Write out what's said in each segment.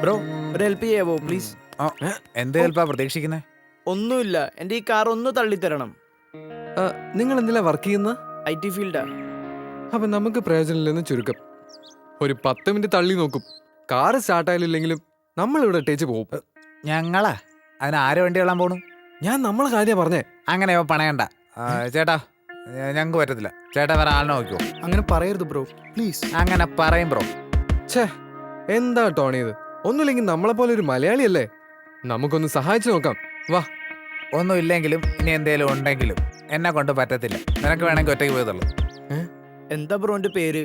Bro ഒരു help ചെയ്യാവോ please? എന്ത് ഹെൽപ്പാ പ്രതീക്ഷിക്കുന്നേ? ഒന്നുമില്ല, എൻ്റെ ഈ കാർ ഒന്ന് തള്ളിത്തരണം. നിങ്ങൾ എന്തിനാ വർക്ക് ചെയ്യുന്ന? IT ഫീൽഡാ. അപ്പൊ നമുക്ക് പ്രയോജനമില്ലെന്ന് ചുരുക്കം. ഒരു 10 മിനിറ്റ് തള്ളി നോക്കും, കാറ് സ്റ്റാർട്ടായാലില്ലെങ്കിലും നമ്മൾ ഇവിടെ ഇട്ടേച്ച് പോകും. ഞങ്ങളാ അതിന് ആര് വണ്ടി കൊള്ളാൻ പോണു? ഞാൻ നമ്മളെ കാര്യം പറഞ്ഞേ. അങ്ങനെയോ പണയണ്ട ചേട്ടാ, ഞങ്ങൾക്ക് പറ്റത്തില്ല. ചേട്ടാ വേറെ ആളിനെ നോക്കിയോ? അങ്ങനെ പറയരുത് ബ്രോ പ്ലീസ്. അങ്ങനെ പറയും ബ്രോ. ഛേ, എന്താ ടോണി ഇത്? ഒന്നുമില്ലെങ്കിൽ നമ്മളെ പോലെ ഒരു മലയാളിയല്ലേ, നമുക്കൊന്ന് സഹായിച്ചു നോക്കാം. വാ. ഒന്നും ഇല്ലെങ്കിലും ഇനി എന്തേലും ഉണ്ടെങ്കിലും എന്നെ കൊണ്ട് പറ്റത്തില്ല. നിനക്ക് വേണമെങ്കിൽ ഒറ്റയ്ക്ക് പോയതുള്ളൂ. എന്താ ബ്രോ എൻ്റെ പേര്?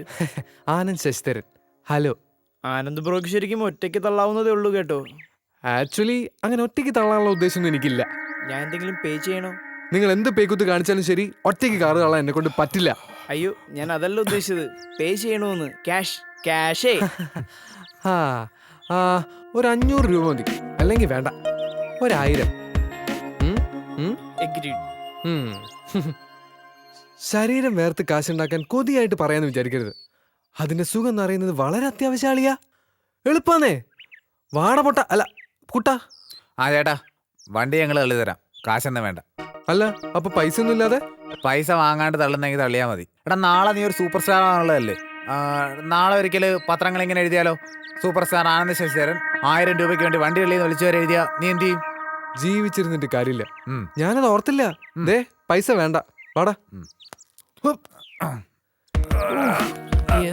ആനന്ദ് ശശിധരൻ. ഹലോ. ആനന്ദ് ബ്രോക്ക് ശരിക്കും ഒറ്റയ്ക്ക് തള്ളാവുന്നതേ ഉള്ളൂ കേട്ടോ. ആക്ച്വലി അങ്ങനെ ഒറ്റയ്ക്ക് തള്ളാനുള്ള ഉദ്ദേശമൊന്നും എനിക്കില്ല. ഞാൻ എന്തെങ്കിലും പേ ചെയ്യണോ? നിങ്ങൾ എന്ത് പേക്കുത്ത് കാണിച്ചാലും ശരി, ഒറ്റയ്ക്ക് കാറ് തള്ളാൻ എന്നെ കൊണ്ട് പറ്റില്ല. അയ്യോ, ഞാൻ അതല്ല ഉദ്ദേശിച്ചത്, പേ ചെയ്യണോന്ന്. ക്യാഷേ. ഒരു 500 രൂപ മതി, അല്ലെങ്കിൽ വേണ്ട 1000. Agreed. ശരീരം വേർത്ത് കാശുണ്ടാക്കാൻ കൊതിയായിട്ട് പറയാന്ന് വിചാരിക്കരുത്. അതിന്റെ സുഖം എന്ന് പറയുന്നത് വളരെ അത്യാവശ്യാളിയാ. എളുപ്പാന്നേ. വാടപൊട്ട അല്ല കുട്ടാ. ചേട്ടാ വണ്ടി ഞങ്ങൾ തള്ളി തരാം, കാശൊന്നും വേണ്ട. അല്ല അപ്പൊ പൈസ ഒന്നും ഇല്ലാതെ? പൈസ വാങ്ങാണ്ട് തള്ളുന്നെങ്കിൽ തള്ളിയാൽ മതി. എടാ നാളെ നീ ഒരു സൂപ്പർ സ്റ്റാർ ആണുള്ളതല്ലേ. നാളെ ഒരിക്കൽ പത്രങ്ങൾ ഇങ്ങനെ എഴുതിയാലോ, സൂപ്പർ സ്റ്റാർ ആനന്ദ് ശശിധരൻ 1000 രൂപയ്ക്ക് വേണ്ടി വണ്ടി തള്ളിയെന്ന് വിളിച്ചു വരെ എഴുതിയാ നീ എന്ത് ചെയ്യും? ജീവിച്ചിരുന്നിട്ട് കാര്യമില്ല. ഞാനത് ഓർത്തില്ല. ദേ പൈസ വേണ്ട, വാടാ.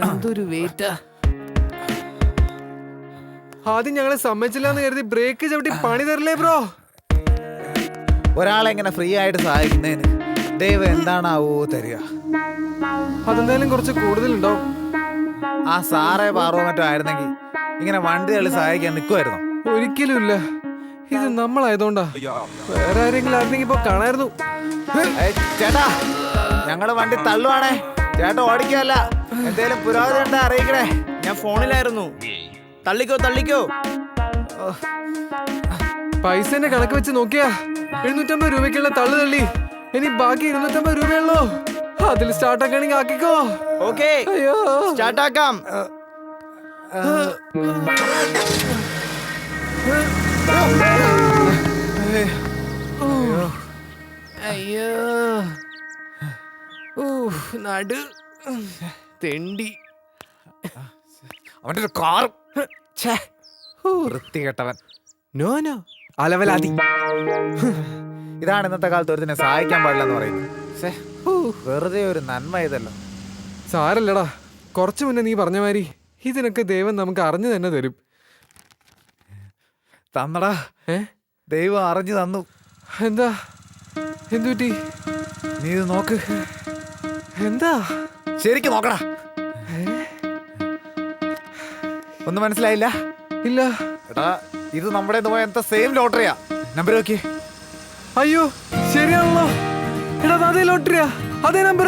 എന്തൊരു വെയിറ്റാ. ആദ്യം ഞങ്ങളെ സമ്മതിച്ചില്ല എന്ന് കരുതി ബ്രേക്ക് ചവിട്ടി പണി തരില്ലേ ബ്രോ? ഒരാളെ ഇങ്ങനെ ഫ്രീ ആയിട്ട് സഹായിക്കുന്നതിന് ദൈവം എന്താണാവോ തരിക. അതെന്തായാലും കുറച്ച് കൂടുതലുണ്ടാവും. ആ സാറേ പാറോ മറ്റോ ആയിരുന്നെങ്കിൽ ഇങ്ങനെ വണ്ടി തള്ളി സഹായിക്കാൻ നിൽക്കുമായിരുന്നു. ഒരിക്കലും ഇല്ല, ഇത് നമ്മളായതുകൊണ്ടാ. വേറെ ആരെങ്കിലും ആയിരുന്നെങ്കിൽ ഇപ്പൊ കാണായിരുന്നു. ചേട്ടാ ഞങ്ങള് വണ്ടി തള്ളുവാണേ, ചേട്ടാ ഓടിക്കല്ല. എന്തേലും പുരോഗതി ഉണ്ടോ അറിയിക്കണേ. ഞാൻ ഫോണിലായിരുന്നു. തള്ളിക്കോ. പൈസന്റെ കണക്ക് വെച്ച് നോക്കിയാ 750 രൂപയ്ക്കുള്ള തള്ളു തള്ളി. ഇനി ബാക്കി 250 രൂപയുള്ളൂ. അതിൽ സ്റ്റാർട്ടാക്കണെങ്കിൽ ആക്കിക്കോ. ഓക്കേ, അയ്യോ സ്റ്റാർട്ടാക്കാം. അയ്യോ നടു തെണ്ടി. അവന്റെ ഒരു കാർ വൃത്തികെട്ടവൻ. നോ അലവലാതി. ഇതാണ് ഇന്നത്തെ കാലത്ത് ഒരുത്തിനെ സഹായിക്കാൻ പാടില്ലെന്ന് പറയുന്നത്. വെറുതെ ഒരു നന്മ ഇതല്ലോ. സാരല്ലടാ, കുറച്ചു മുന്നേ നീ പറഞ്ഞ മാതിരി ഇതിനൊക്കെ ദൈവം നമുക്ക് അറിഞ്ഞു തന്നെ തരും. തന്നടാ, ദൈവം അറിഞ്ഞു തന്നു. എന്താ എന്തുപറ്റി? നീ ഇത് നോക്ക്. എന്താ? ശരിക്കും നോക്കടാ. ഒന്നും മനസ്സിലായില്ല? ഇല്ല. എടാ ഇത് നമ്മുടെ പോയ സെയിം ലോട്ടറിയാ. നമ്പർ നോക്കി. അയ്യോ ശരിയാണല്ലോ. എടാ അതേ ലോട്ടറിയാ, അതേ നമ്പർ.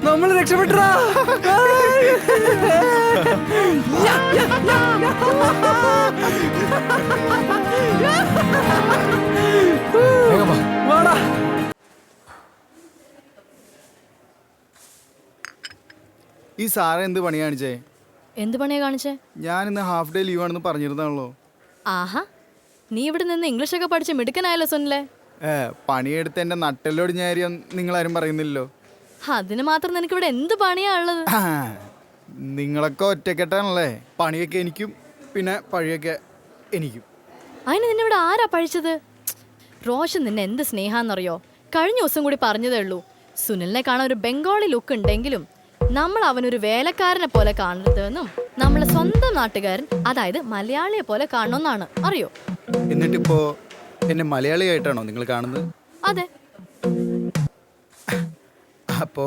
നമ്മൾ രക്ഷപ്പെട്ടാ. വാടാ. ഈ സാറ് എന്ത് പണി കാണിച്ചേ? എന്ത് പണിയാ കാണിച്ചേ? ഞാൻ ഇന്ന് ഹാഫ് ഡേ ലീവ് ആണെന്ന് പറഞ്ഞിരുന്നാണല്ലോ. ആഹാ, നീ ഇവിടെ നിന്ന് ഇംഗ്ലീഷൊക്കെ പഠിച്ച് മിടുക്കനായല്ലോ സുനിലെ. പണിയെടുത്ത് എന്റെ നട്ടെല്ലൊടിഞ്ഞ കാര്യം നിങ്ങളാരും പറയുന്നില്ലല്ലോ. അതിന് മാത്രം നിനക്കിവിടെ എന്ത് പണിയാ ഉള്ളത്? നിങ്ങളൊക്കെ ഒറ്റക്കെട്ടാണല്ലേ. പണിയൊക്കെ എനിക്കും പിന്നെ പഴിയൊക്കെ എനിക്കും. അതിന് നിന്നെ ഇവിടെ ആരാ പഴിച്ചത്? റോഷൻ നിന്നെ എന്ത് സ്നേഹാന്നറിയോ? കഴിഞ്ഞ ദിവസം കൂടി പറഞ്ഞതേ ഉള്ളൂ, സുനിലിനെ കാണാൻ ഒരു ബംഗാളി ലുക്ക് ഉണ്ടെങ്കിലും നമ്മൾ അവനൊരു വേലക്കാരനെ പോലെ കാണരുതെന്നും നമ്മളെ സ്വന്തം നാട്ടുകാരൻ, അതായത് മലയാളിയെ പോലെ കാണണമെന്നാണ്, അറിയോ? എന്നിട്ടിപ്പോ എന്നെ മലയാളിയായിട്ടാണോ നിങ്ങൾ കാണുന്നത്? അതെ. അപ്പോ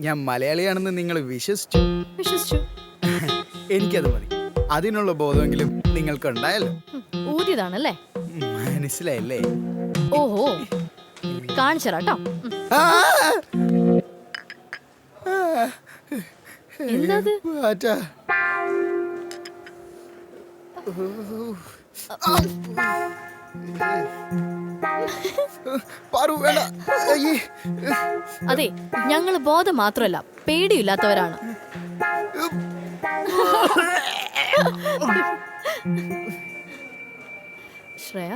ഞാൻ മലയാളിയാണെന്ന് നിങ്ങൾ വിശ്വസിച്ചു? എനിക്കത് മതി. അതിനുള്ള ബോധമെങ്കിലും നിങ്ങൾക്ക് ഉണ്ടായല്ലോ. ഊതിയതാണല്ലേ? മനസ്സിലായില്ലേ? ഓഹോ, കാണിച്ചറാട്ടോ. എന്താ അതെ, ഞങ്ങള് ബോധം മാത്രമല്ല പേടിയില്ലാത്തവരാണ്. ശ്രേയ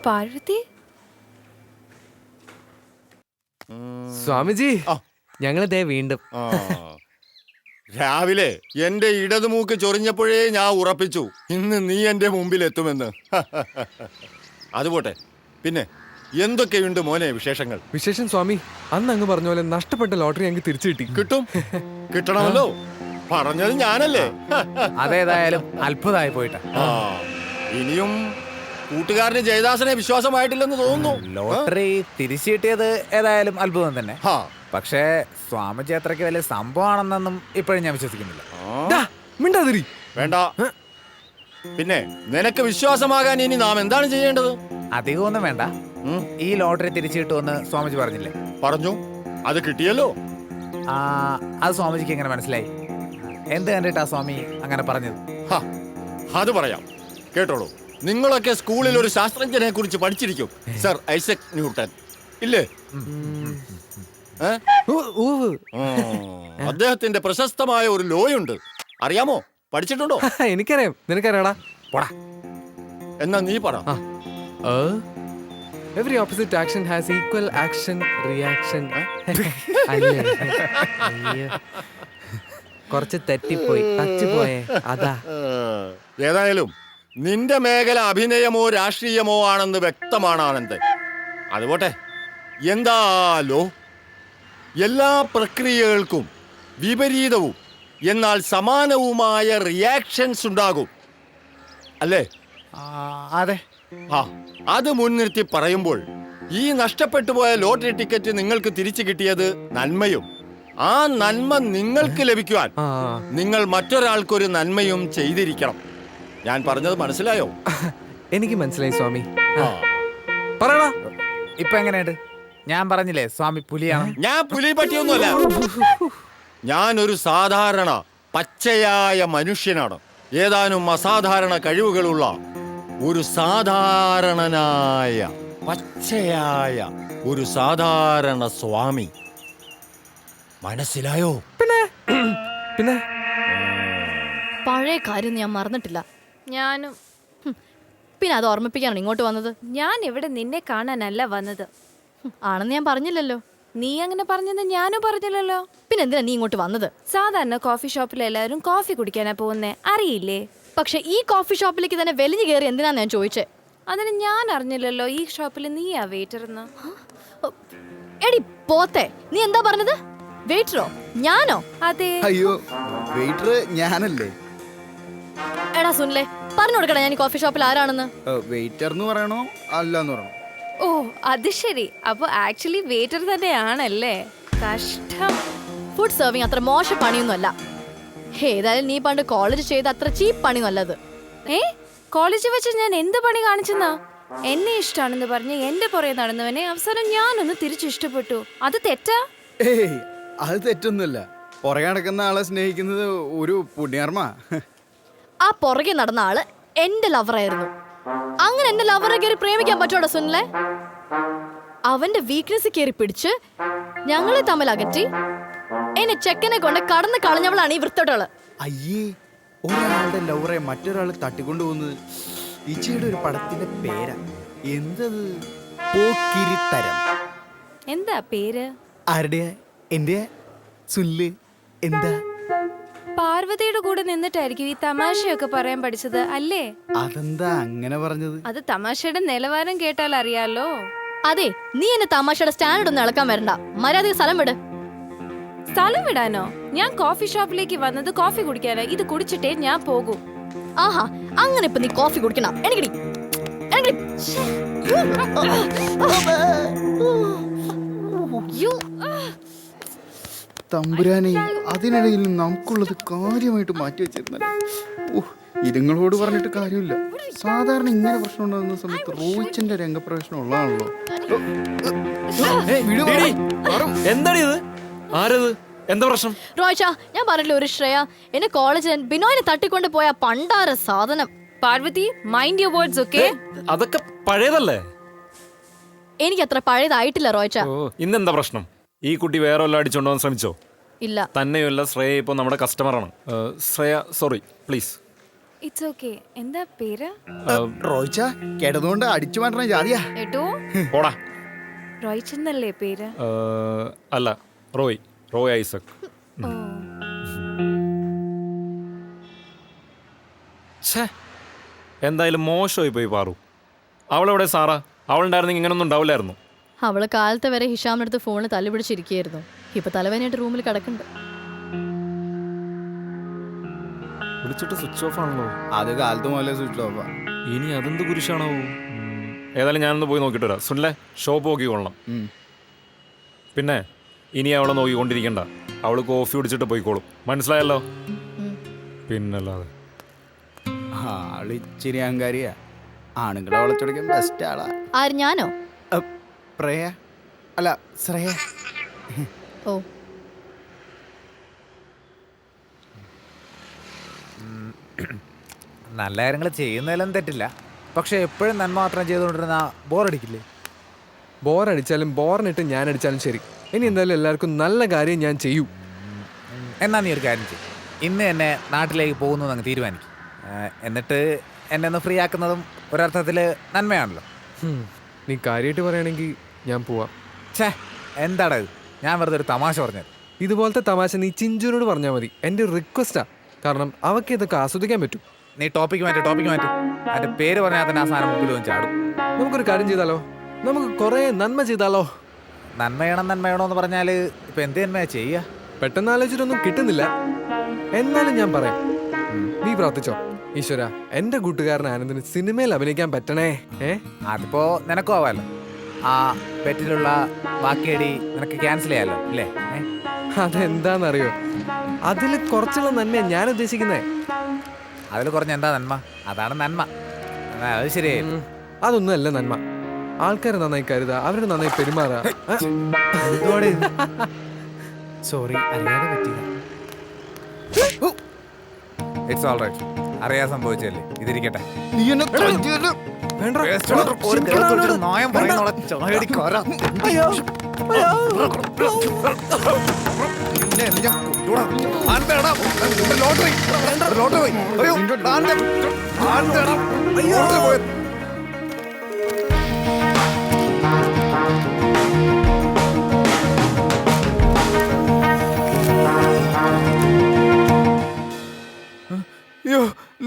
പാർവതി സ്വാമിജി ആ. ഞങ്ങള് ദേ വീണ്ടും ആ. രാവിലെ എന്റെ ഇടതുമൂക്ക് ചൊറിഞ്ഞപ്പോഴേ ഞാൻ ഉറപ്പിച്ചു ഇന്ന് നീ എന്റെ മുമ്പിൽ എത്തുമെന്ന്. അതുപോട്ടെ, പിന്നെ എന്തൊക്കെയുണ്ട് മോനെ വിശേഷങ്ങൾ? വിശേഷം സ്വാമി, അന്ന് അങ്ങ് പറഞ്ഞ പോലെ നഷ്ടപ്പെട്ട ലോട്ടറി ഞങ്ങൾക്ക് തിരിച്ചു കിട്ടി. കിട്ടും, കിട്ടണമല്ലോ. പറഞ്ഞത് ഞാനല്ലേ. അതേതായാലും അത്ഭുതമായി പോയിട്ടാ. ആ, ഇനിയും കൂട്ടുകാരന് ജയദാസനെ വിശ്വാസമായിട്ടില്ലെന്ന് തോന്നുന്നു. ലോട്ടറി തിരിച്ചു കിട്ടിയത് ഏതായാലും അത്ഭുതം തന്നെ. ആ. പക്ഷേ സ്വാമിജി അത്രയ്ക്ക് വലിയ സംഭവമാണെന്നൊന്നും ഇപ്പോഴും ഞാൻ വിശ്വസിക്കുന്നില്ല. ദാ, മിണ്ടാതിരി. വേണ്ട. പിന്നെ നിനക്ക് വിശ്വാസമാകാൻ ഇനി നാം എന്താണ് ചെയ്യേണ്ടത്? അധികമൊന്നും വേണ്ട. ഈ ലോട്ടറി തിരിച്ചു കിട്ടുമെന്ന് സ്വാമിജി പറഞ്ഞില്ലേ? പറഞ്ഞു, അത് കിട്ടിയല്ലോ. ആ, അത് സ്വാമിജിക്ക് എങ്ങനെ മനസ്സിലായി? എന്ത് കണ്ടിട്ടാ സ്വാമി അങ്ങനെ പറഞ്ഞത്? ഹ, അത് പറയാം, കേട്ടോളൂ. നിങ്ങളൊക്കെ സ്കൂളിൽ ഒരു ശാസ്ത്രജ്ഞനെ കുറിച്ച് പഠിച്ചിരിക്കും, സർ ഐസക് ന്യൂട്ടൻ, ഇല്ലേ? ഏ? അദ്ദേഹത്തിന്റെ പ്രശസ്തമായ ഒരു ലോയുണ്ട്, അറിയാമോ? പഠിച്ചിട്ടുണ്ടോ? എനിക്കറിയാം, നിനക്കറിയാടാ. പോടാ. എന്നാ നീ പറ. Every opposite action has equal action reaction. കുറച്ച് തെറ്റിപ്പോയി, ടച്ച് പോയേ, അതാ. ഏതായാലും നിന്റെ മേഖല അഭിനയമോ രാഷ്ട്രീയമോ ആണെന്ന് വ്യക്തമാണ് ആനന്ദ്. അതുപോട്ടെ, എന്താലോ എല്ലാ പ്രക്രിയകൾക്കും വിപരീതവും എന്നാൽ സമാനവുമായ റിയാക്ഷൻസ് ഉണ്ടാകും, അല്ലേ? അതെ. ആ, അത് മുൻനിർത്തി പറയുമ്പോൾ ഈ നഷ്ടപ്പെട്ടു പോയ ലോട്ടറി ടിക്കറ്റ് നിങ്ങൾക്ക് തിരിച്ചു കിട്ടിയത് നന്മയും, ആ നന്മ നിങ്ങൾക്ക് ലഭിക്കുവാൻ നിങ്ങൾ മറ്റൊരാൾക്കൊരു നന്മയും ചെയ്തിരിക്കണം. ഞാൻ പറഞ്ഞത് മനസ്സിലായോ? എനിക്ക് മനസ്സിലായി സ്വാമി. ആ. പറയടാ. ഇപ്പൊ എങ്ങനെയുണ്ട്? ഞാൻ പറഞ്ഞില്ലേ സ്വാമി പുലിയാണ്. ഞാൻ പുലി പറ്റിയൊന്നുമല്ല. ഞാനൊരു സാധാരണ പച്ചയായ മനുഷ്യനാണ്. ഏതാനും അസാധാരണ കഴിവുകളുള്ള ഒരു സാധാരണനായ പച്ചയായ ഒരു സാധാരണ സ്വാമി. മനസ്സിലായോ? പിന്നെ പഴയ കാര്യം ഞാൻ മറന്നിട്ടില്ല. ഞാനും. പിന്നെ അത് ഓർമ്മിപ്പിക്കാനാണ് ഇങ്ങോട്ട് വന്നത്. ഞാൻ ഇവിടെ നിന്നെ കാണാനല്ല വന്നത്. ആണെന്ന് ഞാൻ പറഞ്ഞില്ലല്ലോ. നീ അങ്ങനെ പറഞ്ഞെന്ന് ഞാനും പറഞ്ഞില്ലല്ലോ. പിന്നെ എന്തിനാ നീ ഇങ്ങോട്ട് വന്നത്? സാധാരണ കോഫി ഷോപ്പിൽ എല്ലാവരും കോഫി കുടിക്കാനാ പോകുന്നേ, അറിയില്ലേ? പക്ഷെ ഈ കോഫി ഷോപ്പിലേക്ക് തന്നെ വലിഞ്ഞു കയറി എന്തിനാന്ന് ഞാൻ ചോദിച്ചേ. അതിന് ഞാൻ അറിഞ്ഞില്ലല്ലോ ഈ ഷോപ്പിൽ നീയാ വെയിറ്റർ എന്ന്. എടി പോത്തെ, നീ എന്താ പറഞ്ഞത്? വെയിറ്ററോ? ഞാനോ? അതെ. അയ്യോ, വെയിറ്റർ ഞാനല്ലേ. എടാ സുനിലെ, പറഞ്ഞു കൊടുക്കടാ ഞാൻ ഈ കോഫി ഷോപ്പിൽ ആരാണെന്ന്. വെയിറ്റർ എന്ന് പറയണോ അല്ല എന്ന് പറയണോ? ഓ അത് ശരി, അപ്പൊ ആക്ച്വലി വെയിറ്റർ തന്നെയാണല്ലേ. കഷ്ടം. ഫുഡ് സെർവിങ് അത്ര മോശം പണിയൊന്നും അല്ല. ഏതായാലും നീ പണ്ട് കോളേജ് ചെയ്ത അത്ര ചീപ്പ് പണിയൊന്നും അല്ലത്. കോളേജിൽ വെച്ച് ഞാൻ എന്ത് പണി കാണിച്ചെന്നാ? എന്നെ ഇഷ്ടാണെന്ന് പറഞ്ഞ് എന്റെ പുറകെ നടന്നവനെ അവസാനം ഞാനൊന്ന് തിരിച്ചു ഇഷ്ടപ്പെട്ടു. അത് തെറ്റാ? ഏയ്, അത് തെറ്റൊന്നുമല്ല. പുറകെ നടക്കുന്ന ആളെ സ്നേഹിക്കുന്നത് ഒരു പുണ്യകർമ്മ. ആ പുറകെ നടന്ന ആള് എന്റെ ലവറായിരുന്നു. അങ്ങനെ എന്റെ ലവറെ കയറി പ്രേമിക്കാൻ പറ്റോടോ സുനിലെ? അവന്റെ വീക്ക്നെസ് കയറി പിടിച്ച് ഞങ്ങളെ തമ്മിൽ അകറ്റി എന്നെ ചെക്കനെ കൊണ്ട് കടന്ന് കളഞ്ഞവളാണ് ഈ വൃത്തോട്ടകള്. അയ്യേ, ഒരാളുടെ ലവറെ മറ്റൊരാൾ തട്ടിക്കൊണ്ടുപോകുന്നത് ഇച്ചയുടെ ഒരു പടത്തിന്റെ പേരാ. എന്തത്? പോക്കിരിത്തരം. എന്താ പേര്? ആരുടെ? എന്റെ സുനില്. എന്താ? പാർവതിയുടെ കൂടെ നിന്നിട്ടായിരിക്കും ഈ തമാശയൊക്കെ പറയാൻ പഠിച്ചത് അല്ലേ? അതെന്താ അങ്ങനെ പറഞ്ഞത്? അത് തമാശയുടെ നിലവാരം കേട്ടാൽ അറിയാലോ. അതെ, നീ എന്നെ തമാശയുടെ സ്റ്റാൻഡേർഡ് ഒന്നും ഇളക്കാൻ വരണ്ട. മര്യാദ സ്ഥലം വിട്. സ്ഥലം വിടാനോ? ഞാൻ കോഫി ഷോപ്പിലേക്ക് വന്നത് കോഫി കുടിക്കാനാ. ഇത് കുടിച്ചിട്ടേ ഞാൻ പോകൂ. ആഹാ, അങ്ങനെ ഇപ്പൊ നീ കോഫി കുടിക്കണം. എനിക്കടി തമ്പുരാനെ, അതിനിടയിൽ നമുക്കുള്ളത് കാര്യമായിട്ട് മാറ്റി വെച്ചിരുന്നല്ലോ. ഇതുങ്ങളോട് പറഞ്ഞിട്ട് കാര്യമില്ല. സാധാരണ ഇങ്ങനെ പ്രശ്നം ഉണ്ടാകുന്ന സമയത്ത് റോയിച്ചന്റെ രംഗപ്രവേശനം ഉള്ളതാണല്ലോ. എന്താണ് ഇത്? ആരത്? എന്താ പ്രശ്നം? റോയിച്ച, ഞാൻ പറഞ്ഞില്ല ഒരു ശ്രേയ എന്നെ കോളേജിൽ ബിനോയിനെ തട്ടിക്കൊണ്ട് പോയ പണ്ടാര സാധനം. Parvati, mind your words, okay? അതൊക്കെ പഴയതല്ലേ? എനിക്ക് അത്ര പഴയതായിട്ടില്ല റോയിച്ച. ഇന്നെന്താ പ്രശ്നം? ഈ കുട്ടി വേറെ വല്ല അടിച്ചോണ്ടാൻ ശ്രമിച്ചോ? ഇല്ല. തന്നെയല്ല, ശ്രേയ ഇപ്പോൾ നമ്മുടെ കസ്റ്റമറാണ്. Shreya, sorry please. It's okay. എന്താ പേര്? റോയിച്ച കിടന്നുകൊണ്ട് അടിച്ചു മാറ്റണ ജാതിയാ. ഏട്ടോ, പോടാ. റോയ്ച്ചൻ എന്നല്ലേ പേര്? അല്ല, റോയ് ഐസക്. ഓ, ഛേ, എന്തായാലും മോശമായി പോയി പാറു. അവളെവിടെ സാറാ? അവളുണ്ടായിരുന്നെങ്കിൽ ഇങ്ങനൊന്നും ഉണ്ടാവില്ലായിരുന്നു. അവള് കാലത്തെ വരെ ഹിഷാമിനടുത്ത് ഫോണിൽ തല്ലി പിടിച്ചിരിക്കുകയായിരുന്നു. ഇപ്പൊ തലവേനയായിട്ട് റൂമിൽ കിടക്കുന്നുണ്ട്. വിളിച്ചിട്ട് സ്വിച്ച് ഓഫ് ആണല്ലോ. അത് കാലത്ത് മുതലേ സ്വിച്ച് ഓഫാ. ഇനി അതെന്ത് കുരിശാണോ? ഏതായാലും ഞാനൊന്ന് പോയി നോക്കിയിട്ട് വരാം. സുനിലെ ഷോപ്പ് നോക്കിക്കൊള്ളണം. പിന്നെ ഇനി അവളെ നോക്കിക്കൊണ്ടിരിക്കണ്ട. അവള് കോഫി കുടിച്ചിട്ട് പോയിക്കോളും. മനസ്സിലായല്ലോ? പിന്നല്ലാതെ ആളിച്ചിരി അഹങ്കാരിയാ. ആണുങ്ങളെ വളച്ചൊടിക്കാൻ ബെസ്റ്റ് ആളാ. ആര്, ഞാനോ? പ്രേയ അല്ല ശ്രേയ. ഓ, നല്ല കാര്യങ്ങൾ ചെയ്യുന്നതിലും തെറ്റില്ല, പക്ഷെ എപ്പോഴും നന്മ മാത്രം ചെയ്തുകൊണ്ടിരുന്ന ബോറടിക്കില്ലേ? ബോറടിച്ചാലും ബോറിനിട്ട് ഞാൻ അടിച്ചാലും ശരി, ഇനി എന്തായാലും എല്ലാവർക്കും നല്ല കാര്യം ഞാൻ ചെയ്യൂ. എന്നാ നീ ഒരു കാര്യം ചെയ്യും, ഇന്ന് എന്നെ നാട്ടിലേക്ക് പോകുന്നു അങ്ങ് തീരുമാനിക്കും. എന്നിട്ട് എന്നെ ഒന്ന് ഫ്രീ ആക്കുന്നതും ഒരർത്ഥത്തിൽ നന്മയാണല്ലോ. നീ കാര്യമായിട്ട് പറയുകയാണെങ്കിൽ ഞാൻ പോവാം. ഛേ, എന്താടാ ഇത്? ഞാൻ വെറുതെ ഒരു തമാശ പറഞ്ഞത്. ഇതുപോലത്തെ തമാശ നീ ചിഞ്ചുനോട് പറഞ്ഞാൽ മതി. എൻ്റെ ഒരു റിക്വസ്റ്റാ, കാരണം അവൾക്ക് ഇതൊക്കെ ആസ്വദിക്കാൻ പറ്റും. നീ ടോപ്പിക്ക് മാറ്റി. അതിന്റെ പേര് പറഞ്ഞാൽ തന്നെ ആ സാധനം മുമ്പിൽ വന്ന് ചാടും. നമുക്കൊരു കാര്യം ചെയ്താലോ? നമുക്ക് കുറേ നന്മ ചെയ്താലോ? നന്മ എന്ന് പറഞ്ഞാൽ ഇപ്പൊ എന്ത് നന്മയാ ചെയ്യുക? പെട്ടെന്ന് ആലോചിച്ചിട്ടൊന്നും കിട്ടുന്നില്ല. എന്നാലും ഞാൻ പറയാം, നീ പ്രാർത്ഥിച്ചോ, ഈശ്വര എന്റെ കൂട്ടുകാരൻ ആനന്ദിന് സിനിമയിൽ അഭിനയിക്കാൻ പറ്റണേ. അതിപ്പോ നിനക്കും ആവാലോ. ആ പെറ്റിലുള്ള ബാക്കിയടി നിനക്ക് ക്യാൻസൽ ചെയ്യാലോ അല്ലേ? അതെന്താന്നറിയോ, അതിൽ കുറച്ചുള്ള നന്മ ഞാൻ ഉദ്ദേശിക്കുന്നേ. അതിൽ കുറഞ്ഞ എന്താ നന്മ? അതാണ് നന്മ. അത് ശരിയായി. അതൊന്നും അല്ല നന്മ. ആൾക്കാരെ നന്നായി കരുതാ, അവര് നന്നായി പെരുമാറാ. സോറി, അറിയാതെ പറ്റില്ല. It's all right. അറിയാൻ സംഭവിച്ചല്ലേ, ഇതിരിക്കട്ടെ. നീ എന്നെ തല്ലിയല്ലോ. നായം പറയുന്നോളെ ചായടിക്കാരാ.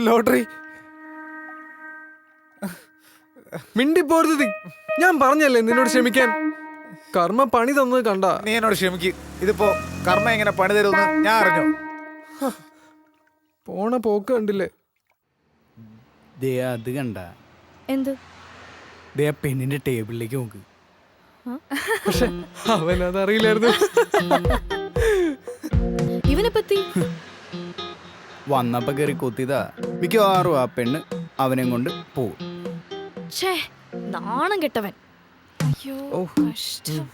ലോട്ടറി. മിണ്ടിപ്പോരുത് നീ. ഞാൻ പറഞ്ഞല്ലേ നിന്നോട് ക്ഷമിക്കാൻ. കർമ്മ പണി തന്നത് കണ്ട. നീ എന്നോട് ക്ഷമിക്ക്. ഇതിപ്പോ കർമ്മ എങ്ങനെ പണി തരുമെന്ന് ഞാൻ അറിഞ്ഞു. പോണ പോക്ക് കണ്ടില്ലേ? ദേ അത് കണ്ട. എന്ത്? ദേ ആ പെണ്ണിന്റെ ടേബിളിലേക്ക് നോക്ക്. പക്ഷെ അവനതറിയില്ലായിരുന്നു. ഇവനെ പറ്റി വന്നപ്പോ കയറി കൊത്തിയതാ. മിക്കവാറും ആ പെണ്ണ് അവനെ കൊണ്ട് പോവും. ഛേ, നാണം കെട്ടവൻ. അയ്യോ, കഷ്ടം.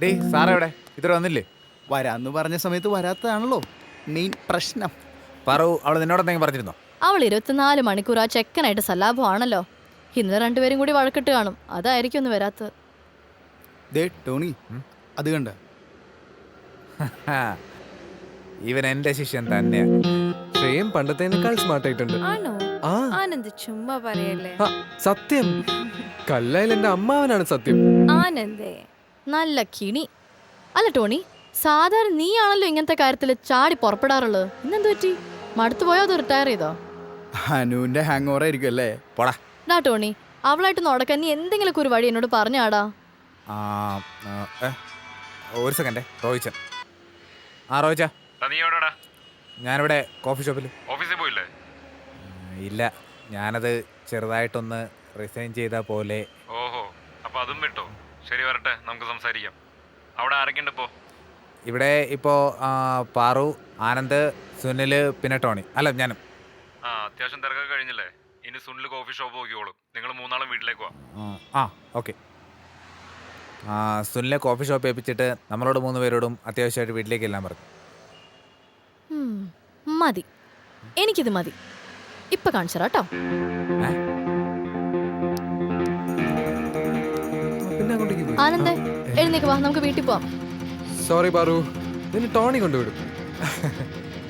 ഡേ സാറെവിടെ? ഇത്ര വന്നില്ലേ? വരാന്ന് പറഞ്ഞ സമയത്ത് വരാത്തതാണല്ലോ മെയിൻ പ്രശ്നം. പറു, അവള് നിന്നോട് എന്തെങ്കിലും പറഞ്ഞിരുന്നോ? അവൾ 24 മണിക്കൂർ ആ ചെക്കനായിട്ട് സല്ലാപമാണല്ലോ. ഇന്നലെ രണ്ടുപേരും കൂടി വഴക്കിട്ട് കാണും, അതായിരിക്കും ഒന്ന് വരാത്തത്. ദേ ടോണി, അത് കണ്ട. ഇവൻ എന്റെ ശിഷ്യൻ തന്നെയാ. ശ്രേയം പണ്ടത്തേനേക്കാൾ സ്മാർട്ട് ആയിട്ടുണ്ട്. ആണോ? ആ ആനന്ദ് ചുമ്മാ പറയല്ലേ. സത്യം. കല്ലായിൽ എന്റെ അമ്മാവനാണ് സത്യം. ആനന്ദേ, നല്ല കിണി. അല്ല ടോണി, സാധാരണ നീയാണല്ലോ ഇങ്ങനത്തെ കാര്യത്തിൽ ചാടി പുറപ്പെടാറുള്ളത്. ഇന്നെന്ത് പറ്റി? മടുത്തു പോയോ അത് റിട്ടയർ ചെയ്തോ? ഹനുവിന്റെ ഹാങ് ഓവർ ആയിരിക്കും അല്ലേ? പോടാ. ഡാ ടോണി, അവളായിട്ട് നടക്കാൻ നീ എന്തെങ്കിലുമൊക്കെ ഒരു വഴി എന്നോട് പറഞ്ഞാടാ. ഒരു സെക്കൻഡേ. റോയിച്ചൻ. റോയിച്ച, ഞാനിവിടെ കോഫി ഷോപ്പിൽ. ഓഫീസിൽ പോയില്ലേ? ഇല്ല, ഞാനത് ചെറുതായിട്ടൊന്ന് റിസൈൻ ചെയ്ത പോലെ. ഓഹോ, അപ്പൊ അതും വിട്ടോ. ശരി, വരട്ടെ, നമുക്ക് സംസാരിക്കാം. അവിടെ ആരൊക്കെയുണ്ട് ഇപ്പോ? ഇവിടെ ഇപ്പോൾ പാറു, ആനന്ദ്, സുനിൽ, പിന്നെ ടോണി. അല്ല, ഞാനും. അത്യാവശ്യം തിരക്കൊക്കെ കഴിഞ്ഞില്ലേ? ഇനി സുനിൽ കോഫി ഷോപ്പ് നോക്കിക്കോളും. നിങ്ങൾ മൂന്നാളും വീട്ടിലേക്ക് ആ ഓക്കെ. സുനിലെ കോഫി ഷോപ്പ് ഏൽപ്പിച്ചിട്ട് നമ്മളോട് 3 പേരോടും അത്യാവശ്യമായിട്ട് വീട്ടിലേക്ക് എല്ലാം പറഞ്ഞു. മതി, എനിക്കിത് മതി. ഇപ്പൊ കാണിച്ചറാട്ടോ. പിന്നെ അങ്ങോട്ടേക്ക് പോയി. ആനന്ദേ, എഴുന്നേക്ക് വാ, നമുക്ക് വീട്ടിൽ പോവാം. സോറി പാറു, നിന്നെ ടോണി കൊണ്ടുവിടും.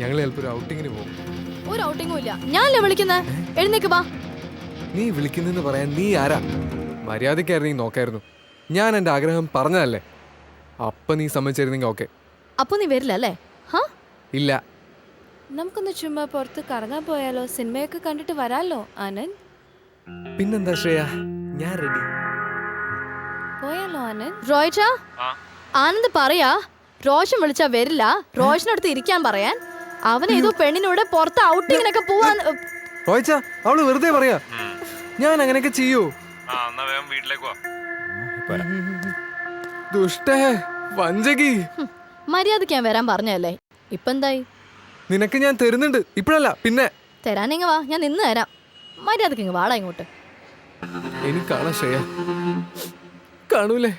ഞങ്ങൾ ചിലപ്പോൾ ഒരു ഔട്ടിങ്ങിന് പോകും. ഒരു ഔട്ടിങ്ങും ഇല്ല. ഞാനല്ലേ വിളിക്കുന്നത്. എഴുന്നേക്ക് വാ. നീ വിളിക്കുന്നെന്ന് പറയാൻ നീ ആരാ? മര്യാദക്കായിരുന്നു നീ നോക്കായിരുന്നു. ഞാൻ എൻ്റെ ആഗ്രഹം പറഞ്ഞതല്ലേ. അപ്പൊ നീ സമ്മതിച്ചിരുന്നെങ്കിൽ ഓക്കെ. അപ്പൊ നീ വരില്ല അല്ലേ? ഹാ? ഇല്ല. നമുക്കൊന്ന് ചുമ്മാ പുറത്ത് കറങ്ങാൻ പോയാലോ? സിനിമയൊക്കെ കണ്ടിട്ട് വരാലോ ആനന്ദ്? പിന്നെന്താ ശ്രേയ, ഞാൻ റെഡി. പോയാലോ ആനന്ദ്? റോയ്ച്ച, ആനന്ദ് പറയാ റോഷൻ വിളിച്ചാ വരില്ല. റോഷനടുത്ത് ഇരിക്കാൻ പറയാൻ. അവൻ ഏതോ പെണ്ണിനോട് പുറത്ത് ഔട്ടിങ്ങിനൊക്കെ പോവാൻ. റോയ്ച്ച, അവള് വെറുതെ പറയാ. ഞാൻ അങ്ങനെയൊക്കെ ചെയ്യൂ? ദുഷ്ടേ, വഞ്ചകി. മര്യാദക്ക് ഞാൻ വരാൻ പറഞ്ഞല്ലേ. ഇപ്പൊ എന്തായി? നിനക്ക് ഞാൻ തരുന്നുണ്ട്, ഇപ്പഴല്ല പിന്നെ. തരാനെങ്ങ വാ, ഞാൻ നിന്ന് തരാം. മര്യാദക്ക് ഇങ്ങ് വാടാ ഇങ്ങോട്ട്. എനിക്ക് കാണാം ശ്രേയ. കാണൂലേ?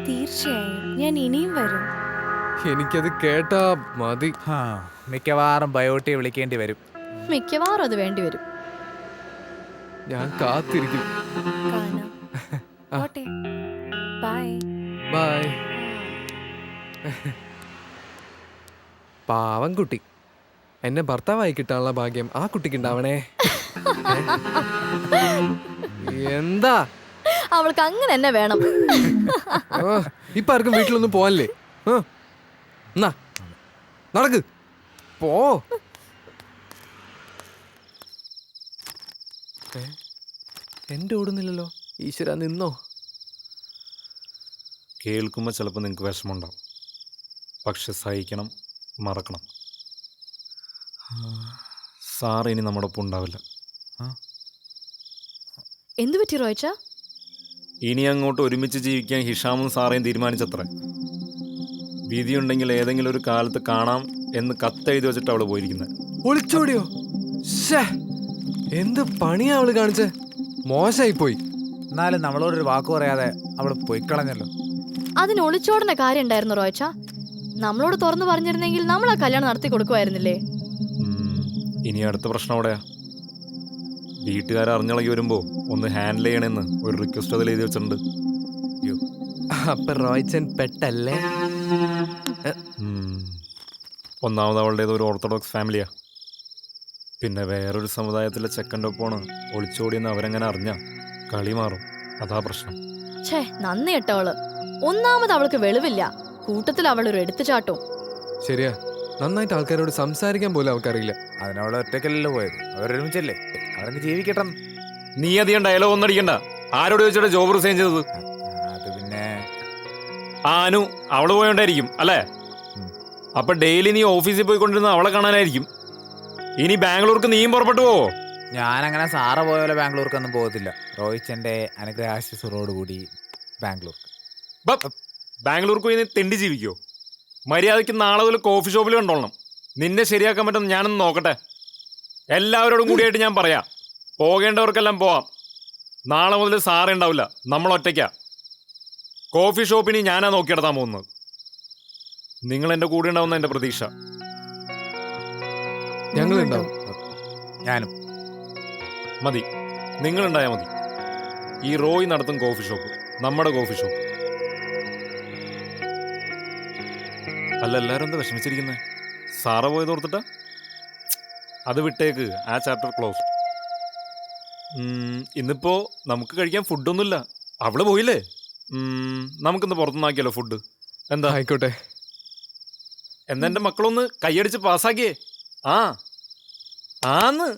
തീർച്ചയായും ഞാൻ ഇനിയും വരും. എനിക്കത് കേട്ടാ മതി. മിക്കവാറും ബയോട്ടിയെ വിളിക്കേണ്ടി വരും. മിക്കവാറും അത് വേണ്ടി വരും. ഞാൻ കാത്തിരിക്കും. കാണാം. ഓട്ടെ, ബൈ. ബൈ. പാവം കുട്ടി. എന്നെ ഭർത്താവായി കിട്ടാനുള്ള ഭാഗ്യം ആ കുട്ടിക്ക് ഉണ്ടാവണേ. എന്താ അവൾക്ക് അങ്ങനെ തന്നെ വേണം. ഇപ്പൊ ആർക്കും വീട്ടിലൊന്നും പോവാനല്ലേ? എന്നാ നടക്ക്, പോ. എന്റെ ഓടുന്നില്ലല്ലോ. ഈശ്വര, നിന്നോ? കേൾക്കുമ്പോൾ ചിലപ്പോൾ നിങ്ങൾക്ക് വിഷമമുണ്ടാവും. പക്ഷെ സഹിക്കണം, മറക്കണം. സാർ ഇനി നമ്മുടെ ഒപ്പം ഉണ്ടാവില്ല. എന്തു പറ്റി റോയ്ച്ച? ഇനി അങ്ങോട്ട് ഒരുമിച്ച് ജീവിക്കാൻ ഹിഷാമും സാറേയും തീരുമാനിച്ചത്രേ. വിധിയുണ്ടെങ്കിൽ ഏതെങ്കിലും ഒരു കാലത്ത് കാണാം എന്ന് കത്തെഴുതി വെച്ചിട്ട് അവള് പോയിരിക്കുന്നത്. ഒളിച്ചോടിയോ? എന്ത് പണിയാ അവള് കാണിച്ചേ? മോശമായി പോയി. എന്നാലും നമ്മളോടൊരു വാക്ക് പറയാതെ അവള് പൊയ്ക്കളഞ്ഞല്ലോ. അതിന് ഒളിച്ചോടുന്ന കാര്യം ഉണ്ടായിരുന്നു റോയ്ച്ച. നമ്മളോട് തുറന്നു പറഞ്ഞിരുന്നെങ്കിൽ നമ്മൾ ആ കല്യാണം നടത്തി കൊടുക്കുമായിരുന്നില്ലേ? ഇനി അടുത്ത പ്രശ്നം അവിടെയാ. വീട്ടുകാരെ അറിഞ്ഞിളകി വരുമ്പോ ഒന്ന് ഹാൻഡിൽ ചെയ്യണമെന്ന് ഒരു റിക്വസ്റ്റ് അതിൽ എഴുതി വെച്ചിട്ടുണ്ട്. അപ്പൊ റോയ്ച്ചൻ പെട്ടല്ലേ? ഒന്നാമത് അവളുടേത് ഒരു ഓർത്തഡോക്സ് ഫാമിലിയാ. പിന്നെ വേറൊരു സമുദായത്തിലെ ചെക്കൻ്റെ ഒപ്പമാണ് ഒളിച്ചോടിയെന്ന് അവരെങ്ങനെ അറിഞ്ഞ കളി മാറും. അതാ പ്രശ്നം. ഛേ, നന്ദി കേട്ടവള്. ഒന്നാമത് അവൾക്ക് വെളിവില്ല, കൂട്ടത്തിൽ അവളൊരു എടുത്തുചാട്ടവും. ശരിയാ, നന്നായിട്ട് ആൾക്കാരോട് സംസാരിക്കാൻ പോലും അവൾക്കറിയില്ല. അതിനവളെ ഒറ്റക്കല്ലല്ലോ പോയത്, അവരൊരുമിച്ചല്ലേ. അവരങ്ങ് ജീവിക്കട്ടെ. നീ അധികം ഡയലോഗ് ഒന്നും അടിക്കണ്ട. ആരോട് ചോദിച്ചിട്ട് ജോബ് റിസൈൻ ചെയ്തത്? അത് പിന്നെ ആനു അവള് പോയോണ്ടായിരിക്കും അല്ലേ? അപ്പൊ ഡെയിലി നീ ഓഫീസിൽ പോയിക്കൊണ്ടിരുന്ന അവളെ കാണാനായിരിക്കും. ഇനി ബാംഗ്ലൂർക്ക് നീയും പുറപ്പെട്ടു പോവോ? ഞാനങ്ങനെ സാറ പോയ ബാംഗ്ലൂർക്കൊന്നും പോകത്തില്ല. റോഹിച്ചന്റെ അനുഗ്രഹാശിസുറോടുകൂടി ബാംഗ്ലൂർക്ക്. ബാംഗ്ലൂർക്ക് പോയി നീ തെണ്ടി ജീവിക്കോ? മര്യാദയ്ക്ക് നാളെ മുതൽ കോഫി ഷോപ്പിൽ കണ്ടോളണം. നിന്നെ ശരിയാക്കാൻ പറ്റുമെന്ന് ഞാനൊന്ന് നോക്കട്ടെ. എല്ലാവരോടും കൂടിയായിട്ട് ഞാൻ പറയാം. പോകേണ്ടവർക്കെല്ലാം പോവാം. നാളെ മുതൽ സാറേ ഉണ്ടാവില്ല, നമ്മൾ ഒറ്റയ്ക്കാ. കോഫി ഷോപ്പിന് ഞാനാ നോക്കിയെടുത്താൻ പോകുന്നത്. നിങ്ങൾ എൻ്റെ കൂടെ ഉണ്ടാവുന്ന എൻ്റെ പ്രതീക്ഷ. ഞങ്ങളുണ്ടാവും. ഞാനും. മതി, നിങ്ങളുണ്ടായാൽ മതി. ഈ റോയ് നടത്തും കോഫി ഷോപ്പ്, നമ്മുടെ കോഫി ഷോപ്പ്. അല്ല, എല്ലാവരും എന്താ വിഷമിച്ചിരിക്കുന്നത്? സാറ പോയത് ഓർത്തിട്ടാ? അത് വിട്ടേക്ക്, ആ ചാപ്റ്റർ ക്ലോസ്. ഇന്നിപ്പോ നമുക്ക് കഴിക്കാൻ ഫുഡൊന്നുമില്ല. അവള് പോയില്ലേ? നമുക്കിന്ന് പുറത്തുനിന്നാക്കിയല്ലോ ഫുഡ്. എന്താ? ആയിക്കോട്ടെ. എന്നാ എൻ്റെ മക്കളൊന്ന് കൈയടിച്ച് പാസ്സാക്കിയേ. ആന്ന്